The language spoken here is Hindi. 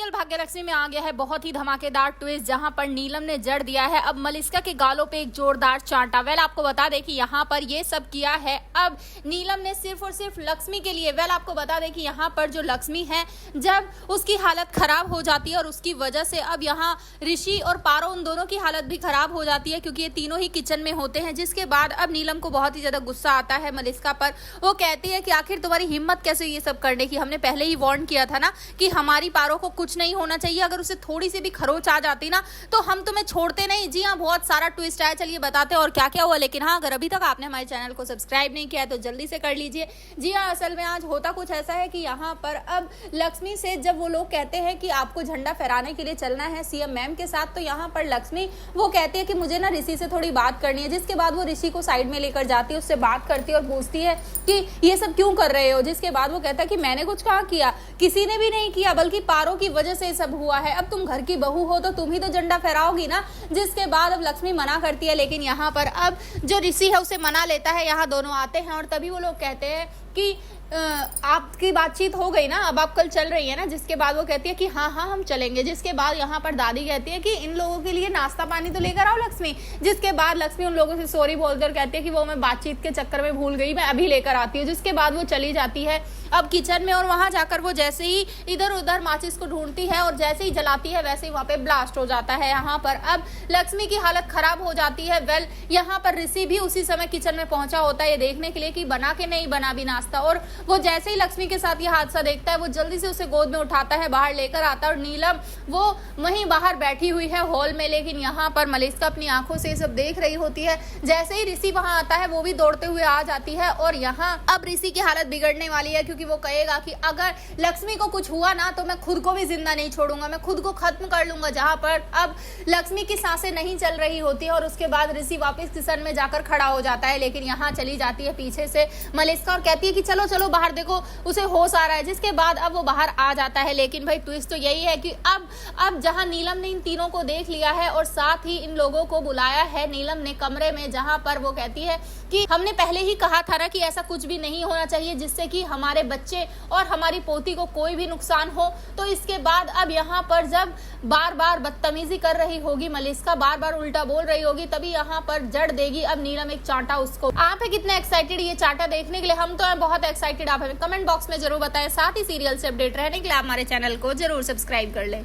सीरियल भाग्यलक्ष्मी में आ गया है बहुत ही धमाकेदार ट्विस्ट, जहां पर नीलम ने जड़ दिया है अब मलिस्का के गालों पे एक जोरदार चांटा। आपको बता दें कि यहां पर ये सब किया है अब नीलम ने सिर्फ और सिर्फ लक्ष्मी के लिए। आपको बता दें कि यहां पर जो लक्ष्मी है, जब उसकी हालत खराब हो जाती है और उसकी वजह से अब यहां ऋषि और पारो उन दोनों की हालत भी खराब हो जाती है, क्योंकि ये तीनों ही किचन में होते हैं। जिसके बाद अब नीलम को बहुत ही ज्यादा गुस्सा आता है मलिस्का पर। वो कहती है कि आखिर तुम्हारी हिम्मत कैसे ये सब करने की, हमने पहले ही वार्न किया था ना कि हमारी पारो को कुछ नहीं होना चाहिए, अगर उसे थोड़ी सी भी खरोच आ जाती ना तो हम तुम्हें छोड़ते नहीं। जी हाँ, बहुत सारा ट्विस्ट आया, चलिए बताते हैं और क्या क्या हुआ। लेकिन हाँ, अगर अभी तक आपने हमारे चैनल को सब्सक्राइब नहीं किया है तो जल्दी से कर लीजिए। जी हाँ, असल में आज होता कुछ ऐसा है कि यहाँ पर अब लक्ष्मी से जब वो लोग कहते हैं कि आपको झंडा फहराने के लिए चलना है सीएम मैम के साथ, तो यहाँ पर लक्ष्मी वो कहती है कि मुझे ना ऋषि से थोड़ी बात करनी है। जिसके बाद वो ऋषि को साइड में लेकर जाती है, उससे बात करती है और पूछती है कि ये सब क्यों कर रहे हो। जिसके बाद वो कहता है कि मैंने कुछ कहा किया, किसी ने भी नहीं किया, बल्कि पारो की वजह से सब हुआ है। अब तुम घर की बहू हो तो तुम ही तो झंडा फहराओगी ना। जिसके बाद अब लक्ष्मी मना करती है, लेकिन यहाँ पर अब जो ऋषि है उसे मना लेता है। यहाँ दोनों आते हैं और तभी वो लोग कहते हैं कि आपकी बातचीत हो गई ना, अब आप कल चल रही है ना। जिसके बाद वो कहती है कि हाँ हाँ हम चलेंगे। जिसके बाद यहाँ पर दादी कहती है कि इन लोगों के लिए नाश्ता पानी तो लेकर आओ लक्ष्मी। जिसके बाद लक्ष्मी उन लोगों से सॉरी बोलती है और कहती है कि वो मैं बातचीत के चक्कर में भूल गई, मैं अभी लेकर आती हूँ। जिसके बाद वो चली जाती है अब किचन में, और वहां जाकर वो जैसे ही इधर उधर माचिस को ढूंढती है और जैसे ही जलाती है वैसे ही वहां पे ब्लास्ट हो जाता है। यहाँ पर अब लक्ष्मी की हालत खराब हो जाती है। यहाँ पर ऋषि भी उसी समय किचन में पहुंचा होता है ये देखने के लिए कि बना के नहीं बना भी नाश्ता, और वो जैसे ही लक्ष्मी के साथ ये हादसा देखता है वो जल्दी से उसे गोद में उठाता है, बाहर लेकर आता है। और नीलम वो वहीं बाहर बैठी हुई है हॉल में, लेकिन यहाँ पर मलिस्का अपनी आंखों से ये सब देख रही होती है। जैसे ही ऋषि वहां आता है वो भी दौड़ते हुए आ जाती है, और यहाँ अब ऋषि की हालत बिगड़ने वाली है, क्योंकि वो कहेगा कि अगर लक्ष्मी को कुछ हुआ ना तो मैं खुद को भी जिंदा नहीं छोड़ूंगा, मैं खुद को खत्म कर लूंगा। जहां पर अब लक्ष्मी की सांसें नहीं चल रही होती है, और उसके बाद ऋषि वापस किचन में जाकर खड़ा हो जाता है। लेकिन यहाँ चली जाती है पीछे से मलिस्का और कहती है कि चलो चलो बाहर देखो, उसे होश आ रहा है। जिसके बाद अब वो बाहर आ जाता है। लेकिन भाई ट्विस्ट तो यही है कि अब जहां नीलम ने इन तीनों को देख लिया है और साथ ही इन लोगों को बुलाया है नीलम ने कमरे में, जहां पर वो कहती है कि हमने पहले ही कहा था ना कि ऐसा कुछ भी नहीं होना चाहिए जिससे कि हमारे बच्चे और हमारी पोती को कोई भी नुकसान हो। तो इसके बाद अब यहाँ पर जब बार बार बदतमीजी कर रही होगी मलिस्का, बार बार उल्टा बोल रही होगी, तभी यहाँ पर जड़ देगी अब नीलम एक चांटा उसको। आप है कितने एक्साइटेड ये चांटा देखने के लिए? हम तो है बहुत एक्साइटेड। आप हमें कमेंट बॉक्स में जरूर बताएं। साथ ही सीरियल से अपडेट रहने के लिए आप हमारे चैनल को जरूर सब्सक्राइब कर लें।